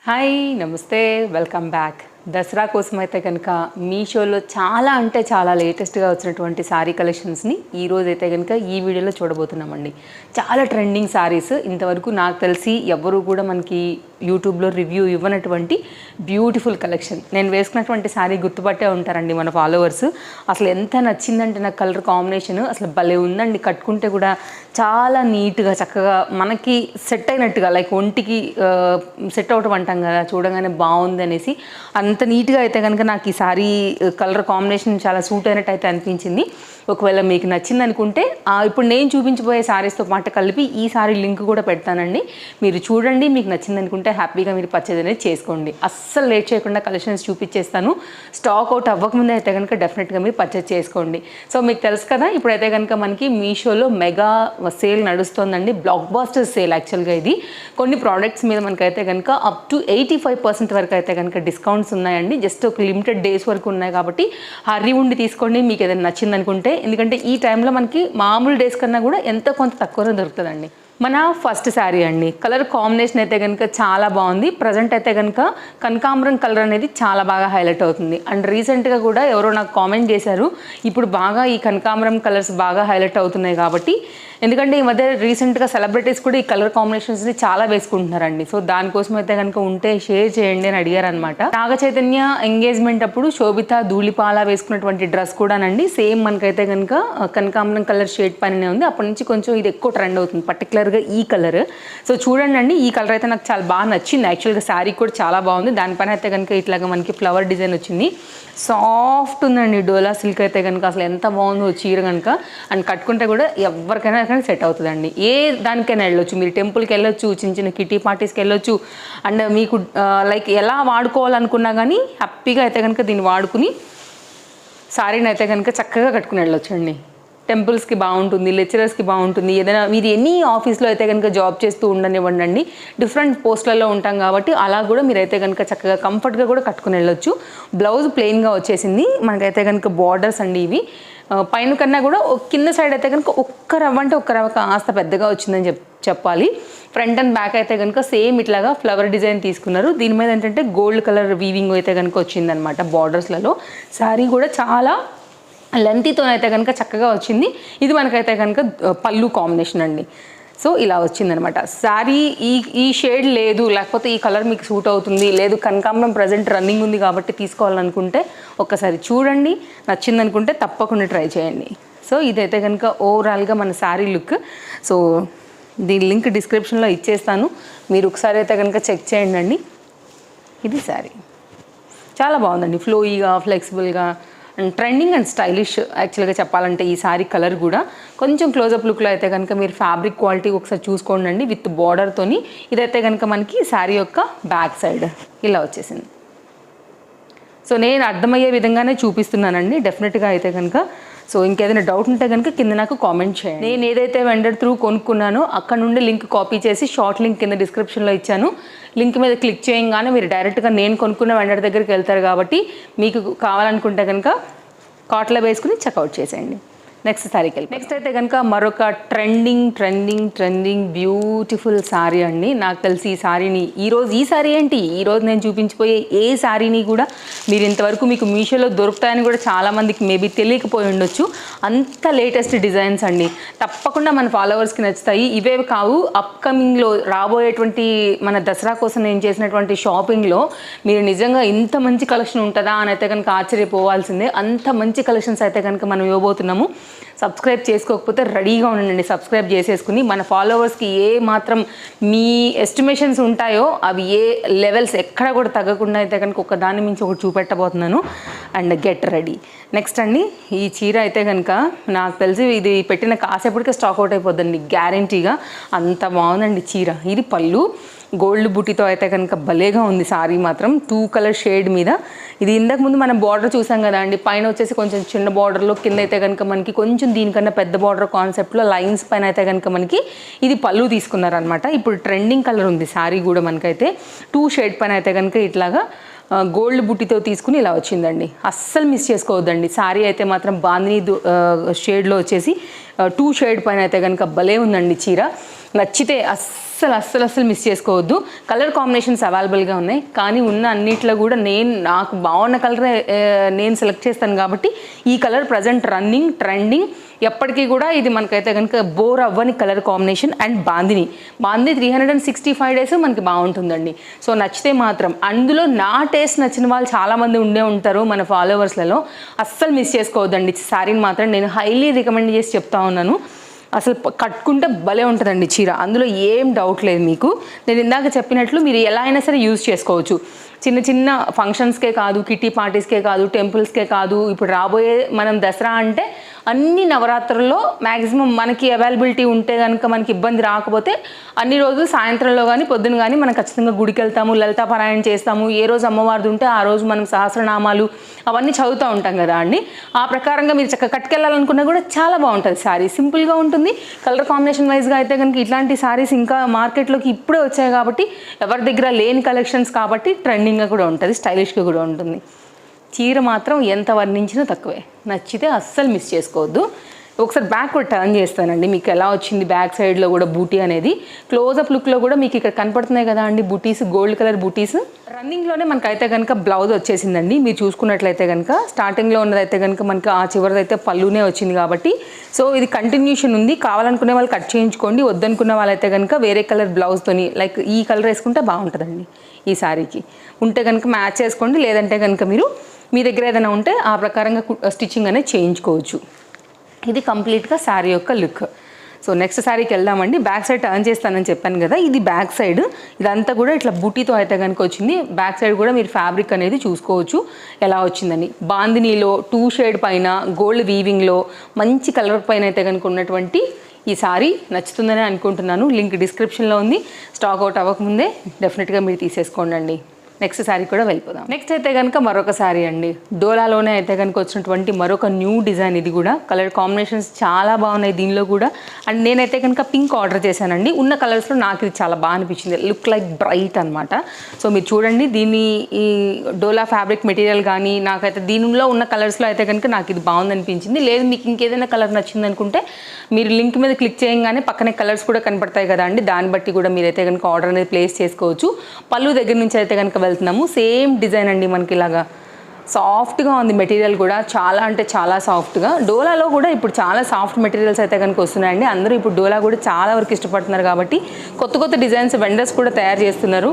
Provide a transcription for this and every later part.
Hi నమస్తే welcome back. Dasara కోసం అయితే కనుక మీషోలో చాలా అంటే చాలా లేటెస్ట్గా వచ్చినటువంటి శారీ కలెక్షన్స్ని ఈరోజు అయితే కనుక ఈ వీడియోలో చూడబోతున్నామండి. చాలా ట్రెండింగ్ శారీస్, ఇంతవరకు నాకు తెలిసి ఎవరు కూడా మనకి యూట్యూబ్లో రివ్యూ ఇవ్వనటువంటి బ్యూటిఫుల్ కలెక్షన్. నేను వేసుకున్నటువంటి శారీ గుర్తుపట్టే ఉంటారండి మన ఫాలోవర్స్. అసలు ఎంత నచ్చిందంటే నాకు కలర్ కాంబినేషన్ అసలు భలే ఉందండి. కట్టుకుంటే కూడా చాలా నీట్గా చక్కగా మనకి సెట్ అయినట్టుగా, లైక్ ఒంటికి సెట్ అవటం అంటాం కదా, చూడగానే బాగుంది అనేసి అంత నీట్గా అయితే కనుక నాకు ఈ శారీ కలర్ కాంబినేషన్ చాలా సూట్ అయినట్టు అయితే అనిపించింది. ఒకవేళ మీకు నచ్చింది అనుకుంటే ఇప్పుడు నేను చూపించబోయే శారీస్తో పాటు కలిపి ఈ శారీ లింక్ కూడా పెడతానండి. మీరు చూడండి, మీకు నచ్చింది అనుకుంటే హ్యాపీగా మీరు పర్చేజ్ అనేది చేసుకోండి. అస్సలు లేట్ చేయకుండా కలెక్షన్స్ చూపించేస్తాను. స్టాక్ అవుట్ అవ్వకముందే అయితే కనుక డెఫినెట్గా మీరు పర్చేజ్ చేసుకోండి. సో మీకు తెలుసు కదా, ఇప్పుడైతే కనుక మనకి మీషోలో మెగా సేల్ నడుస్తుందండి. బ్లాక్ బాస్టర్ సేల్ యాక్చువల్గా ఇది. కొన్ని ప్రోడక్ట్స్ మీద మనకైతే కనుక అప్ టు 85% వరకు అయితే కనుక డిస్కౌంట్స్ ఉన్నాయండి. జస్ట్ ఒక లిమిటెడ్ డేస్ వరకు ఉన్నాయి కాబట్టి హర్రీ ఉండి తీసుకోండి మీకు ఏదైనా నచ్చింది అనుకుంటే. ఎందుకంటే ఈ టైంలో మనకి మామూలు డేస్ కన్నా కూడా ఎంతో కొంత తక్కువనే దొరుకుతుందండి. మన ఫస్ట్ శారీ అండి. కలర్ కాంబినేషన్ అయితే కనుక చాలా బాగుంది. ప్రజెంట్ అయితే కనుక కనకాంబరం కలర్ అనేది చాలా బాగా హైలైట్ అవుతుంది. అండ్ రీసెంట్గా కూడా ఎవరో నాకు కామెంట్ చేశారు, ఇప్పుడు బాగా ఈ కనకాంబరం కలర్స్ బాగా హైలైట్ అవుతున్నాయి కాబట్టి. ఎందుకంటే ఈ మధ్య రీసెంట్గా సెలబ్రిటీస్ కూడా ఈ కలర్ కాంబినేషన్స్ని చాలా వేసుకుంటున్నారండి. సో దానికోసం అయితే కనుక ఉంటే షేర్ చేయండి అని అడిగారు అనమాట. నాగ చైతన్య ఎంగేజ్మెంట్ అప్పుడు శోభిత ధూళిపాల వేసుకున్నటువంటి డ్రెస్ కూడానండి సేమ్ మనకైతే కనుక కనకాంబరం కలర్ షేడ్ పైనే ఉంది. అప్పటి నుంచి కొంచెం ఇది ఎక్కువ ట్రెండ్ అవుతుంది, పర్టికులర్గా ఈ కలర్. సో చూడండి అండి, ఈ కలర్ అయితే నాకు చాలా బాగా నచ్చింది. యాక్చువల్గా శారీ కూడా చాలా బాగుంది. దానిపైన అయితే కనుక ఇట్లాగా మనకి ఫ్లవర్ డిజైన్ వచ్చింది. సాఫ్ట్ ఉందండి డోలా సిల్క్ అయితే కనుక. అసలు ఎంత బాగుందో చీర కనుక. అండ్ కట్టుకుంటే కూడా ఎవరికైనా కానీ సెట్ అవుతుందండి. ఏ దానికైనా వెళ్ళొచ్చు, మీరు టెంపుల్కి వెళ్ళొచ్చు, చిన్న చిన్న కిటీ పార్టీస్కి వెళ్ళొచ్చు. అండ్ మీకు లైక్ ఎలా వాడుకోవాలనుకున్నా కానీ హ్యాపీగా అయితే కనుక దీన్ని వాడుకుని శారీని అయితే కనుక చక్కగా కట్టుకుని వెళ్ళొచ్చు అండి. టెంపుల్స్కి బాగుంటుంది, లెక్చరర్స్కి బాగుంటుంది. ఏదైనా మీరు ఎనీ ఆఫీస్లో అయితే కనుక జాబ్ చేస్తూ ఉండనివ్వండి, డిఫరెంట్ పోస్టులలో ఉంటాం కాబట్టి అలా కూడా మీరైతే కనుక చక్కగా కంఫర్ట్గా కూడా కట్టుకుని వెళ్ళొచ్చు. బ్లౌజ్ ప్లెయిన్గా వచ్చేసింది. మనకైతే కనుక బార్డర్స్ అండి ఇవి. పైన కన్నా కూడా కింద సైడ్ అయితే కనుక ఒక్క రవ్వ అంటే ఒక్క రవ్వ కాస్త పెద్దగా వచ్చిందని చెప్పాలి. ఫ్రంట్ అండ్ బ్యాక్ అయితే కనుక సేమ్ ఇట్లాగా ఫ్లవర్ డిజైన్ తీసుకున్నారు. దీని మీద ఏంటంటే గోల్డ్ కలర్ వీవింగ్ అయితే కనుక వచ్చిందనమాట బార్డర్స్లలో. శారీ కూడా చాలా లెంతీతో అయితే కనుక చక్కగా వచ్చింది. ఇది మనకైతే కనుక పళ్ళు కాంబినేషన్ అండి. సో ఇలా వచ్చిందనమాట శారీ. ఈ షేడ్ లేదు, లేకపోతే ఈ కలర్ మీకు సూట్ అవుతుంది, లేదు కనకాంబరం ప్రజెంట్ రన్నింగ్ ఉంది కాబట్టి తీసుకోవాలనుకుంటే ఒక్కసారి చూడండి, నచ్చిందనుకుంటే తప్పకుండా ట్రై చేయండి. సో ఇదైతే కనుక ఓవరాల్గా మన శారీ లుక్. సో దీని లింక్ డిస్క్రిప్షన్లో ఇచ్చేస్తాను, మీరు ఒకసారి అయితే కనుక చెక్ చేయండి అండి. ఇది శారీ చాలా బాగుందండి, ఫ్లోయిగా, ఫ్లెక్సిబుల్గా అండ్ ట్రెండింగ్ అండ్ స్టైలిష్. యాక్చువల్గా చెప్పాలంటే ఈ శారీ కలర్ కూడా కొంచెం క్లోజప్ లుక్లో అయితే కనుక మీరు ఫ్యాబ్రిక్ క్వాలిటీ ఒకసారి చూసుకోండి విత్ బార్డర్తోని. ఇదైతే కనుక మనకి శారీ యొక్క బ్యాక్ సైడ్ ఇలా వచ్చేసింది. సో నేను అర్థమయ్యే విధంగానే చూపిస్తున్నానండి డెఫినెట్గా అయితే కనుక. సో ఇంకేదైనా డౌట్ ఉంటే కనుక కింద నాకు కామెంట్ చేయండి. నేను ఏదైతే వెండర్ త్రూ కొనుక్కున్నానో అక్కడ నుండి లింక్ కాపీ చేసి షార్ట్ లింక్ కింద డిస్క్రిప్షన్లో ఇచ్చాను. లింక్ మీద క్లిక్ చేయగానే మీరు డైరెక్ట్గా నేను కొనుక్కున్న వెండర్ దగ్గరికి వెళ్తారు కాబట్టి మీకు కావాలనుకుంటే కనుక కార్ట్లో వేసుకుని చెక్అవుట్ చేసేయండి. నెక్స్ట్ శారీకి వెళ్ళి నెక్స్ట్ అయితే కనుక మరొక ట్రెండింగ్ బ్యూటిఫుల్ శారీ అండి. నాకు తెలిసి ఈ శారీని ఈ శారీ ఏంటి, ఈరోజు నేను చూపించిపోయే ఏ శారీని కూడా మీరు ఇంతవరకు మీకు మీషోలో దొరుకుతాయని కూడా చాలామందికి మేబీ తెలియకపోయి ఉండొచ్చు. అంత లేటెస్ట్ డిజైన్స్ అండి. తప్పకుండా మన ఫాలోవర్స్కి నచ్చుతాయి. ఇవే కావు, అప్కమింగ్లో రాబోయేటువంటి మన దసరా కోసం నేను చేసినటువంటి షాపింగ్లో మీరు నిజంగా ఇంత మంచి కలెక్షన్ ఉంటుందా అని అయితే కనుక ఆశ్చర్యపోవాల్సిందే. అంత మంచి కలెక్షన్స్ అయితే కనుక మనం ఇవ్వబోతున్నాము. సబ్స్క్రైబ్ చేసుకోకపోతే రెడీగా ఉండండి, సబ్స్క్రైబ్ చేసేసుకుని. మన ఫాలోవర్స్కి ఏ మాత్రం మీ ఎస్టిమేషన్స్ ఉంటాయో అవి ఏ లెవెల్స్ ఎక్కడ కూడా తగ్గకుండా అయితే కనుక ఒక దాని మించి ఒకటి చూపెట్టబోతున్నాను. And get ready. నెక్స్ట్ అండి, ఈ చీర అయితే కనుక నాకు తెలిసి ఇది పెట్టిన కాసేపటికే స్టాక్ అవుట్ అయిపోద్దండి గ్యారంటీగా. అంత బాగుందండి చీర. ఇది పళ్ళు గోల్డ్ బుట్టితో అయితే కనుక భలేగా ఉంది శారీ మాత్రం. 2 కలర్ షేడ్ మీద. ఇది ఇంతకు ముందు మనం బార్డర్ చూసాం కదా అండి, పైన వచ్చేసి కొంచెం చిన్న బార్డర్లో, కింద అయితే కనుక మనకి కొంచెం దీనికన్నా పెద్ద బార్డర్ కాన్సెప్ట్లో లైన్స్ పైన అయితే కనుక మనకి ఇది పళ్ళు తీసుకున్నారనమాట. ఇప్పుడు ట్రెండింగ్ కలర్ ఉంది శారీ కూడా. మనకైతే 2 షేడ్ పైన అయితే కనుక ఇట్లాగా గోల్డ్ బుట్టితో తీసుకుని ఇలా వచ్చిందండి. అస్సలు మిస్ చేసుకోవద్దండి. శారీ అయితే మాత్రం బాందిని షేడ్లో వచ్చేసి 2 షేడ్ పైన అయితే కనుక భలే ఉందండి చీర. నచ్చితే అస్సలు మిస్ చేసుకోవద్దు. కలర్ కాంబినేషన్స్ అవైలబుల్గా ఉన్నాయి, కానీ ఉన్న అన్నిట్లో కూడా నాకు బాగున్న కలరే నేను సెలెక్ట్ చేస్తాను కాబట్టి ఈ కలర్ ప్రజెంట్ రన్నింగ్ ట్రెండింగ్, ఎప్పటికీ కూడా ఇది మనకైతే కనుక బోర్ అవ్వని colour combination. And bandhani 365 days మనకి బాగుంటుందండి. సో నచ్చితే మాత్రం, అందులో నా టేస్ట్ నచ్చిన వాళ్ళు చాలామంది ఉండే ఉంటారు మన ఫాలోవర్స్లలో, అస్సలు మిస్ చేసుకోవద్దండి. శారీని మాత్రం నేను హైలీ రికమెండ్ చేసి చెప్తా ఉన్నాను. అసలు కట్టుకుంటే భలే ఉంటుందండి చీర, అందులో ఏం డౌట్ లేదు మీకు. నేను ఇందాక చెప్పినట్లు మీరు ఎలా అయినా సరే యూజ్ చేసుకోవచ్చు. చిన్న ఫంక్షన్స్కే కాదు, కిటీ పార్టీస్కే కాదు, టెంపుల్స్కే కాదు, ఇప్పుడు రాబోయే మనం దసరా అంటే అన్ని నవరాత్రుల్లో మ్యాక్సిమం మనకి అవైలబిలిటీ ఉంటే కనుక మనకి ఇబ్బంది రాకపోతే అన్ని రోజులు సాయంత్రంలో కానీ పొద్దున కానీ మనం ఖచ్చితంగా గుడికి వెళ్తాము, లలితా పారాయణ చేస్తాము. ఏ రోజు అమ్మవారిది ఉంటే ఆ రోజు మనం సహస్రనామాలు అవన్నీ చదువుతూ ఉంటాం కదా అండి. ఆ ప్రకారంగా మీరు చక్కగా కట్టుకెళ్ళాలనుకున్నా కూడా చాలా బాగుంటుంది శారీ, సింపుల్గా ఉంటుంది. కలర్ కాంబినేషన్ వైజ్గా అయితే కనుక ఇట్లాంటి శారీస్ ఇంకా మార్కెట్లోకి ఇప్పుడే వచ్చాయి కాబట్టి ఎవరి దగ్గర లేని కలెక్షన్స్ కాబట్టి ట్రెండింగ్గా కూడా ఉంటుంది, స్టైలిష్గా కూడా ఉంటుంది. చీర మాత్రం ఎంత వర్ణించినా తక్కువే, నచ్చితే అస్సలు మిస్ చేసుకోవద్దు. ఒకసారి బ్యాక్ కూడా టర్న్ చేస్తానండి, మీకు ఎలా వచ్చింది బ్యాక్ సైడ్లో కూడా బూటీ అనేది. క్లోజప్ లుక్లో కూడా మీకు ఇక్కడ కనపడుతున్నాయి కదా అండి బూటీస్, గోల్డ్ కలర్ బూటీస్. రన్నింగ్లోనే మనకైతే కనుక బ్లౌజ్ వచ్చేసిందండి. మీరు చూసుకున్నట్లయితే కనుక స్టార్టింగ్లో ఉన్నదైతే కనుక మనకి ఆ చివరిదైతే పళ్ళునే వచ్చింది కాబట్టి సో ఇది కంటిన్యూషన్ ఉంది. కావాలనుకునే వాళ్ళు కట్ చేయించుకోండి, వద్దనుకున్న వాళ్ళైతే కనుక వేరే కలర్ బ్లౌజ్తోని లైక్ ఈ కలర్ వేసుకుంటే బాగుంటుందండి ఈ శారీకి. ఉంటే కనుక మ్యాచ్ చేసుకోండి, లేదంటే కనుక మీరు మీ దగ్గర ఏదైనా ఉంటే ఆ ప్రకారంగా స్టిచ్చింగ్ అనేది చేయించుకోవచ్చు. ఇది కంప్లీట్గా శారీ యొక్క లుక్. సో నెక్స్ట్ శారీకి వెళ్దామండి. బ్యాక్ సైడ్ టర్న్ చేస్తానని చెప్పాను కదా, ఇది బ్యాక్ సైడ్. ఇదంతా కూడా ఇట్లా బుటీతో అయితే కనుక వచ్చింది. బ్యాక్ సైడ్ కూడా మీరు ఫ్యాబ్రిక్ అనేది చూసుకోవచ్చు ఎలా వచ్చిందని. బాందినీలో 2 షేడ్ పైన గోల్డ్ వీవింగ్లో మంచి కలర్ పైన అయితే కనుక ఉన్నటువంటి ఈ సారీ నచ్చుతుందని అనుకుంటున్నాను. లింక్ డిస్క్రిప్షన్లో ఉంది. స్టాక్ అవుట్ అవ్వకముందే డెఫినెట్గా మీరు తీసేసుకోండి. నెక్స్ట్ శారీ కూడా వెళ్ళిపోదాం. నెక్స్ట్ అయితే కనుక మరొక శారీ అండి. డోలాలోనే అయితే కనుక వచ్చినటువంటి మరొక న్యూ డిజైన్. ఇది కూడా కలర్ కాంబినేషన్స్ చాలా బాగున్నాయి దీనిలో కూడా. అండ్ నేనైతే కనుక పింక్ ఆర్డర్ చేశానండి. ఉన్న కలర్స్లో నాకు ఇది చాలా బాగా అనిపించింది, లుక్ లైక్ బ్రైట్ అనమాట. సో మీరు చూడండి, దీని ఈ డోలా ఫ్యాబ్రిక్ మెటీరియల్ కానీ నాకైతే దీనిలో ఉన్న కలర్స్లో అయితే కనుక నాకు ఇది బాగుంది అనిపించింది. లేదు మీకు ఇంకేదైనా కలర్ నచ్చింది అనుకుంటే మీరు లింక్ మీద క్లిక్ చేయగానే పక్కనే కలర్స్ కూడా కనపడతాయి కదా అండి, దాన్ని బట్టి కూడా మీరైతే కనుక ఆర్డర్ అనేది ప్లేస్ చేసుకోవచ్చు. పళ్ళు దగ్గర నుంచి అయితే కనుక వెళ్తున్నాము. సేమ్ డిజైన్ అండి, మనకి ఇలాగా సాఫ్ట్గా ఉంది మెటీరియల్ కూడా, చాలా అంటే చాలా సాఫ్ట్గా. డోలాలో కూడా ఇప్పుడు చాలా సాఫ్ట్ మెటీరియల్స్ అయితే కనుక వస్తున్నాయండి. అందరూ ఇప్పుడు డోలా కూడా చాలా వరకు ఇష్టపడుతున్నారు కాబట్టి కొత్త డిజైన్స్ వెండర్స్ కూడా తయారు చేస్తున్నారు.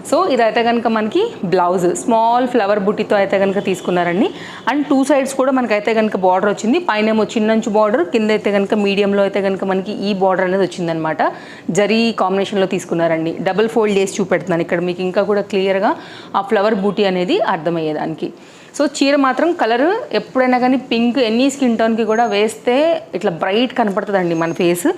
సో ఇదైతే కనుక మనకి బ్లౌజ్ స్మాల్ ఫ్లవర్ బుట్టితో అయితే కనుక తీసుకున్నారండి. అండ్ 2 సైడ్స్ కూడా మనకైతే కనుక బార్డర్ వచ్చింది. పైన చిన్నంచు బార్డర్, కింద అయితే కనుక మీడియంలో అయితే కనుక మనకి ఈ బార్డర్ అనేది వచ్చిందనమాట. జరీ కాంబినేషన్లో తీసుకున్నారండి. డబుల్ ఫోల్డ్ చేసి చూపెడుతున్నాను ఇక్కడ మీకు ఇంకా కూడా క్లియర్గా ఆ ఫ్లవర్ బూటీ అనేది అర్థమయ్యేదానికి. సో చీర మాత్రం కలర్ ఎప్పుడైనా కానీ పింక్ ఎనీ స్కిన్ టోన్కి కూడా వేస్తే ఇట్లా బ్రైట్ కనపడుతుందండి మన ఫేస్.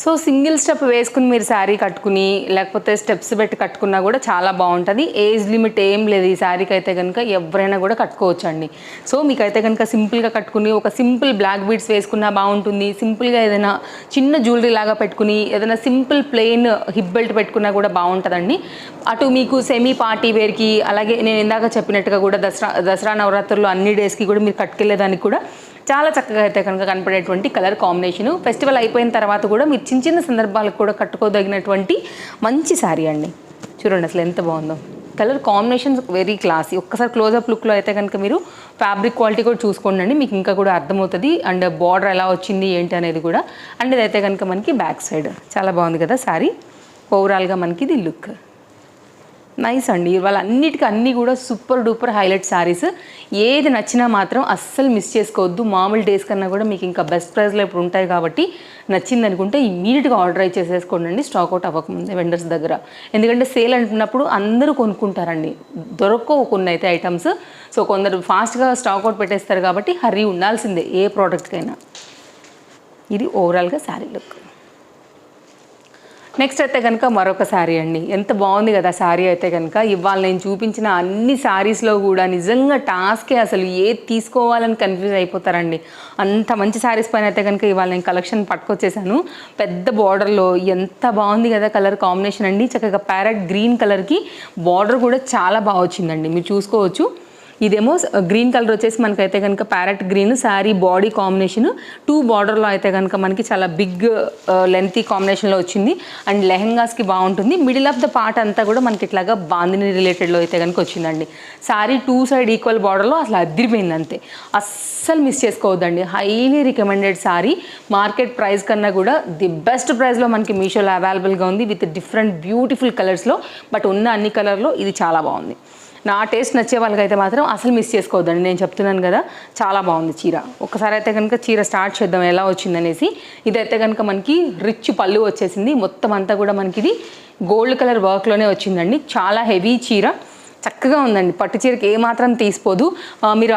సో సింగిల్ స్టెప్ వేసుకుని మీరు శారీ కట్టుకుని లేకపోతే స్టెప్స్ పెట్టి కట్టుకున్నా కూడా చాలా బాగుంటుంది. ఏజ్ లిమిట్ ఏం లేదు ఈ శారీకి అయితే కనుక, ఎవరైనా కూడా కట్టుకోవచ్చు అండి. సో మీకైతే కనుక సింపుల్గా కట్టుకుని ఒక సింపుల్ బ్లాక్ బీడ్స్ వేసుకున్నా బాగుంటుంది. సింపుల్గా ఏదైనా చిన్న జ్యువెలరీ లాగా పెట్టుకుని ఏదైనా సింపుల్ ప్లెయిన్ హిప్ బెల్ట్ పెట్టుకున్నా కూడా బాగుంటుందండి. అటు మీకు సెమీ పార్టీ వేర్కి, అలాగే నేను ఇందాక చెప్పినట్టుగా కూడా దసరా నవరాత్రులు అన్ని డేస్కి కూడా మీరు కట్టుకెళ్ళేదానికి కూడా చాలా చక్కగా అయితే కనుక కనపడేటువంటి కలర్ కాంబినేషను. ఫెస్టివల్ అయిపోయిన తర్వాత కూడా మీరు చిన్న సందర్భాలకు కూడా కట్టుకోదగినటువంటి మంచి శారీ అండి. చూడండి అసలు ఎంత బాగుందో. Colour combinations very classy. ఒక్కసారి క్లోజప్ లుక్లో అయితే కనుక మీరు ఫ్యాబ్రిక్ క్వాలిటీ కూడా చూసుకోండి, మీకు ఇంకా కూడా అర్థమవుతుంది. అండ్ బార్డర్ ఎలా వచ్చింది ఏంటి అనేది కూడా. అండ్ ఇదైతే కనుక మనకి బ్యాక్ సైడ్ చాలా బాగుంది కదా శారీ. ఓవరాల్గా మనకి ఇది లుక్ నైస్ అండి. వాళ్ళన్నిటికీ అన్నీ కూడా సూపర్ డూపర్ హైలైట్ శారీస్. ఏది నచ్చినా మాత్రం అస్సలు మిస్ చేసుకోవద్దు. మామూలు డేస్ కన్నా కూడా మీకు ఇంకా బెస్ట్ ప్రైస్లో ఇప్పుడు ఉంటాయి కాబట్టి నచ్చింది అనుకుంటే ఇమీడియట్గా ఆర్డర్ చేసేసుకోండి, స్టాక్ అవుట్ అవ్వకముందే వెండర్స్ దగ్గర. ఎందుకంటే సేల్ అంటున్నప్పుడు అందరూ కొనుక్కుంటారండి, దొరకవు కొన్ని అయితే ఐటమ్స్. సో కొందరు ఫాస్ట్గా స్టాక్ అవుట్ పెట్టేస్తారు కాబట్టి హర్రీ ఉండాల్సిందే ఏ ప్రోడక్ట్కైనా. ఇది ఓవరాల్గా శారీ లుక్. నెక్స్ట్ అయితే కనుక మరొక శారీ అండి. ఎంత బాగుంది కదా శారీ అయితే కనుక. ఇవాళ నేను చూపించిన అన్ని శారీస్లో కూడా నిజంగా టాస్కే, అసలు ఏది తీసుకోవాలని కన్ఫ్యూజ్ అయిపోతారండి. అంత మంచి శారీస్ పైన అయితే కనుక ఇవాళ నేను కలెక్షన్ పట్టుకొచ్చేసాను. పెద్ద బార్డర్లో ఎంత బాగుంది కదా కలర్ కాంబినేషన్ అండి. చక్కగా ప్యారెట్ గ్రీన్ కలర్కి బార్డర్ కూడా చాలా బాగా వచ్చిందండి, మీరు చూసుకోవచ్చు. ఇదేమో గ్రీన్ కలర్ వచ్చేసి మనకైతే కనుక parrot green sari body combination 2 బార్డర్లో అయితే కనుక మనకి చాలా బిగ్ లెంతీ కాంబినేషన్లో వచ్చింది. అండ్ లెహెంగాస్కి బాగుంటుంది. మిడిల్ ఆఫ్ ద పార్ట్ అంతా కూడా మనకి ఇట్లాగా బాందిని రిలేటెడ్లో అయితే కనుక వచ్చిందండి. శారీ 2 సైడ్ ఈక్వల్ బార్డర్లో అసలు అదిరిపోయింది అంతే. అస్సలు మిస్ చేసుకోవద్దండి. Highly recommended sari. Market price కన్నా కూడా ది బెస్ట్ ప్రైస్లో మనకి మీషోలో అవైలబుల్గా ఉంది విత్ డిఫరెంట్ బ్యూటిఫుల్ కలర్స్లో. బట్ ఉన్న అన్ని కలర్లో ఇది చాలా బాగుంది. నా టేస్ట్ నచ్చే వాళ్ళకైతే మాత్రం అసలు మిస్ చేసుకోవద్దండి. నేను చెప్తున్నాను కదా, చాలా బాగుంది చీర. ఒకసారి అయితే కనుక చీర స్టార్ట్ చేద్దాం ఎలా వచ్చిందనేసి. ఇదైతే కనుక మనకి రిచ్ పళ్ళు వచ్చేసింది. మొత్తం అంతా కూడా మనకి ఇది గోల్డ్ కలర్ వర్క్లోనే వచ్చిందండి. చాలా హెవీ చీర, చక్కగా ఉందండి. పట్టు చీరకి ఏమాత్రం తీసిపోదు. మీరు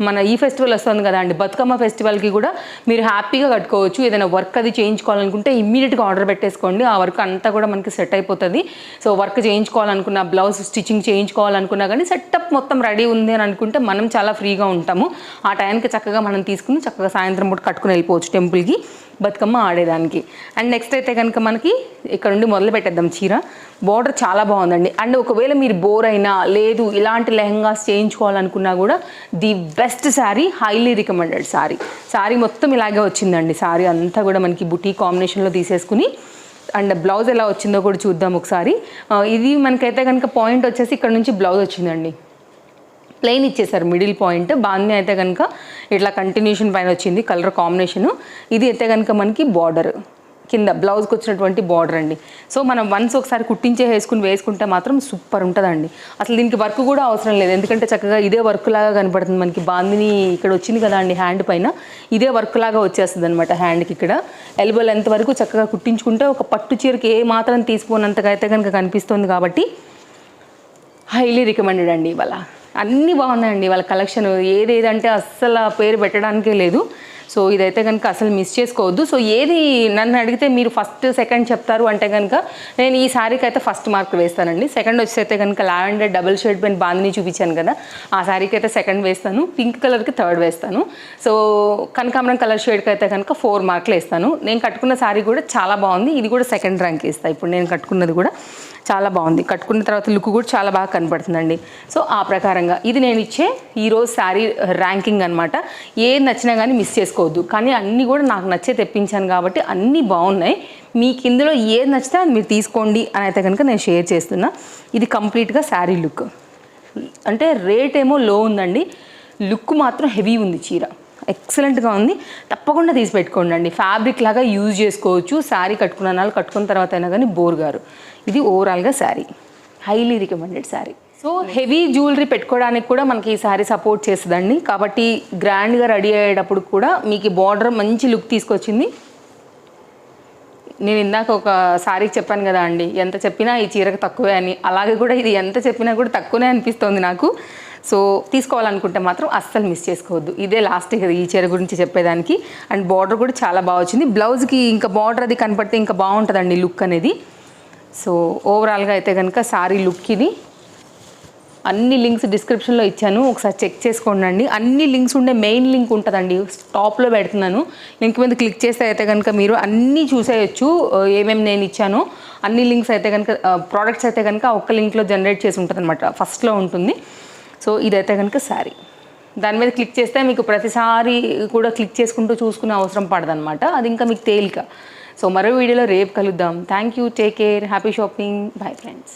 మన ఈ ఫెస్టివల్ వస్తుంది కదా అండి, బతుకమ్మ ఫెస్టివల్కి కూడా మీరు హ్యాపీగా కట్టుకోవచ్చు. ఏదైనా వర్క్ అది చేయించుకోవాలనుకుంటే ఇమ్మీడియట్గా ఆర్డర్ పెట్టేసుకోండి. ఆ వర్క్ అంతా కూడా మనకి సెట్ అయిపోతుంది. సో వర్క్ చేయించుకోవాలనుకున్న, బ్లౌజ్ స్టిచ్చింగ్ చేయించుకోవాలనుకున్నా కానీ సెటప్ మొత్తం రెడీ ఉంది అని అనుకుంటే మనం చాలా ఫ్రీగా ఉంటాము. ఆ టైంకి చక్కగా మనం తీసుకుని చక్కగా సాయంత్రం పూట కట్టుకుని వెళ్ళిపోవచ్చు టెంపుల్కి బతుకమ్మ ఆడేదానికి. అండ్ నెక్స్ట్ అయితే కనుక మనకి ఇక్కడ నుండి మొదలు పెట్టేద్దాం. చీర బార్డర్ చాలా బాగుందండి. అండ్ ఒకవేళ మీరు బోర్ అయినా లేదు ఇలాంటి లెహంగాస్ చేయించుకోవాలనుకున్నా కూడా the best sari, highly recommended sari. Sari మొత్తం ఇలాగే వచ్చిందండి. శారీ అంతా కూడా మనకి బుటీ కాంబినేషన్లో తీసేసుకుని అండ్ బ్లౌజ్ ఎలా వచ్చిందో కూడా చూద్దాం ఒకసారి. ఇది మనకైతే కనుక పాయింట్ వచ్చేసి ఇక్కడ నుంచి బ్లౌజ్ వచ్చిందండి. ప్లెయిన్ ఇచ్చేసారు మిడిల్ పాయింట్. బాగుంది అయితే కనుక ఇట్లా కంటిన్యూషన్ పైన వచ్చింది కలర్ కాంబినేషను. ఇది అయితే కనుక మనకి బార్డర్ కింద బ్లౌజ్కి వచ్చినటువంటి బార్డర్ అండి. సో మనం వన్స్ ఒకసారి వేసుకుంటే మాత్రం సూపర్ ఉంటుందండి. అసలు దీనికి వర్క్ కూడా అవసరం లేదు, ఎందుకంటే చక్కగా ఇదే వర్క్ లాగా కనపడుతుంది మనకి. బాందిని ఇక్కడ వచ్చింది కదా అండి హ్యాండ్ పైన, ఇదే వర్క్ లాగా వచ్చేస్తుంది అనమాట హ్యాండ్కి. ఇక్కడ ఎల్బో లెంత్ వరకు చక్కగా కుట్టించుకుంటే ఒక పట్టు చీరకి ఏ మాత్రం తీసిపోనంతగా అయితే కనుక కనిపిస్తుంది. కాబట్టి హైలీ రికమెండెడ్ అండి. ఇవాళ అన్నీ బాగున్నాయండి వాళ్ళ కలెక్షన్. ఏదేదంటే అస్సలు పేరు పెట్టడానికే లేదు. సో ఇదైతే కనుక అసలు మిస్ చేసుకోవద్దు. సో ఏది నన్ను అడిగితే మీరు ఫస్ట్ సెకండ్ చెప్తారు అంటే కనుక నేను ఈ శారీకి అయితే ఫస్ట్ మార్క్ వేస్తానండి. సెకండ్ వచ్చి అయితే కనుక లావెండర్ డబుల్ షేడ్ పైన బాందిని చూపించాను కదా, ఆ శారీకి అయితే సెకండ్ వేస్తాను. పింక్ కలర్కి థర్డ్ వేస్తాను. సో కనకాంబరం కలర్ షేడ్కి అయితే కనుక 4 మార్కులు వేస్తాను. నేను కట్టుకున్న శారీ కూడా చాలా బాగుంది. ఇది కూడా సెకండ్ ర్యాంక్ ఇస్తాను. ఇప్పుడు నేను కట్టుకున్నది కూడా చాలా బాగుంది. కట్టుకున్న తర్వాత లుక్ కూడా చాలా బాగా కనపడుతుందండి. సో ఆ ప్రకారంగా ఇది నేను ఇచ్చే ఈరోజు శారీ ర్యాంకింగ్ అనమాట. ఏది నచ్చినా కానీ మిస్ చేసుకోవద్దు. కానీ అన్నీ కూడా నాకు నచ్చే తెప్పించాను కాబట్టి అన్నీ బాగున్నాయి. మీకు ఇందులో ఏది నచ్చితే అది మీరు తీసుకోండి అని అయితే కనుక నేను షేర్ చేస్తున్నా. ఇది కంప్లీట్గా శారీ లుక్. అంటే రేట్ ఏమో లో ఉందండి, లుక్ మాత్రం హెవీ ఉంది. చీర ఎక్సలెంట్గా ఉంది. తప్పకుండా తీసి పెట్టుకోండి అండి. ఫ్యాబ్రిక్ లాగా యూజ్ చేసుకోవచ్చు. శారీ కట్టుకున్న నాళ్ళు కట్టుకున్న తర్వాత అయినా కానీ బోర్ గారు. ఇది ఓవరాల్గా sari highly recommended sari. So heavy jewellery పెట్టుకోవడానికి కూడా మనకి ఈ శారీ సపోర్ట్ చేస్తుందండి. కాబట్టి గ్రాండ్గా రెడీ అయ్యేటప్పుడు కూడా మీకు బార్డర్ మంచి లుక్ తీసుకొచ్చింది. నేను ఇందాక ఒక శారీకి చెప్పాను కదా అండి, ఎంత చెప్పినా ఈ చీరకు తక్కువే అని. అలాగే కూడా ఇది ఎంత చెప్పినా కూడా తక్కువనే అనిపిస్తుంది నాకు. సో తీసుకోవాలనుకుంటే మాత్రం అస్సలు మిస్ చేసుకోవద్దు. ఇదే లాస్ట్ కదా ఈ చీర గురించి చెప్పేదానికి. అండ్ బార్డర్ కూడా చాలా బాగా వచ్చింది. బ్లౌజ్కి ఇంకా బార్డర్ అది కనపడితే ఇంకా బాగుంటుందండి లుక్ అనేది. సో ఓవరాల్గా అయితే కనుక శారీ లుక్ ఇది. అన్ని లింక్స్ డిస్క్రిప్షన్లో ఇచ్చాను, ఒకసారి చెక్ చేసుకోండి. అన్ని లింక్స్ ఉండే మెయిన్ లింక్ ఉంటుందండి, టాప్లో పెడుతున్నాను. లింక్ మీద క్లిక్ చేస్తే అయితే కనుక మీరు అన్నీ చూసేయచ్చు. ఏమేమి నేను ఇచ్చానో అన్ని లింక్స్ అయితే కనుక ప్రోడక్ట్స్ అయితే కనుక ఒక్క లింక్లో జనరేట్ చేసి ఉంటుంది అనమాట, ఫస్ట్లో ఉంటుంది. సో ఇదైతే కనుక శారీ, దాని మీద క్లిక్ చేస్తే మీకు ప్రతిసారి కూడా క్లిక్ చేసుకుంటూ చూసుకునే అవసరం పడదనమాట. అది ఇంకా మీకు తేలిక. సో మరో వీడియోలో రేపు కలుద్దాం. Thank you, take care, happy shopping, bye friends.